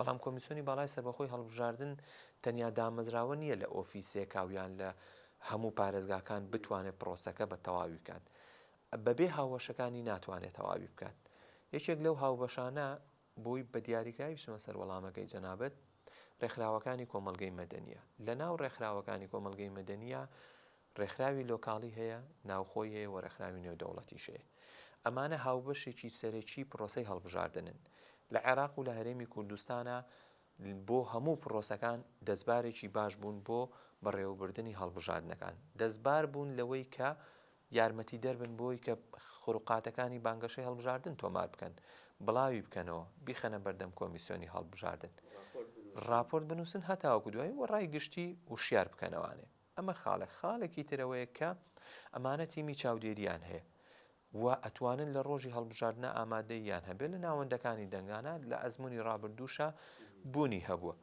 بەڵام کۆمیسیۆنی باڵای سەربەخۆی هەڵبژاردن تەنیا دامەزراوە نییە لە ئۆفیسێکا یان لە هەموو پارێزگاکان بتوانێت پرۆسەکە بە تەواوی بکات بەبێ هاوبەشەکانی ناتوانێت تەواوی بکات یەکێک لەو هاوبەشانە بۆی بە دیاریکراوی بچمە سەر وەڵامەکەی جەنابەت ڕێکخراوەکانی کۆمەڵگەی مەدەنیە لە ناو ڕێکخراوەکانی کۆمەڵگەی مەدەنیە ڕێکخراوی لۆکاڵی هەیە ناوخۆی هەیە و ڕێکخراوی نێودەوڵەتیش هەیە ئەمانە هاوبەشێکی سەرەکی پرۆسەی هەڵبژاردنن لە عێراق و لە هەرێمی کوردستانە بۆ هەموو پرۆسەکان دەستبارێکی باش بوون بۆ بەڕێوەبردننی هەڵبژاردنەکان دەستبار بوون لەوەی کە یارمەتی دەربن بۆی کە خوڕقاتەکانی بانگەشەی هەڵبژاردن تۆمار بکەن بڵاوی بکەنەوە بیخەنە بەردەم کۆمیسیۆنی هەڵبژاردن راپۆرت بنووسن هەتاوەکو دوایی و ڕای گشتی وشیار بکەنەوانێ ئەمە خاڵێکی ترەوەیە کە ئەمانە تیمی چاودێریان هەیە و ئەتوانن لە ڕۆژی هەڵبژاردنە ئامادەیان هەبێت لە ناوەندەکانی دەنگانە لە ئەزمموی ڕابردووشە بوونی هەبووە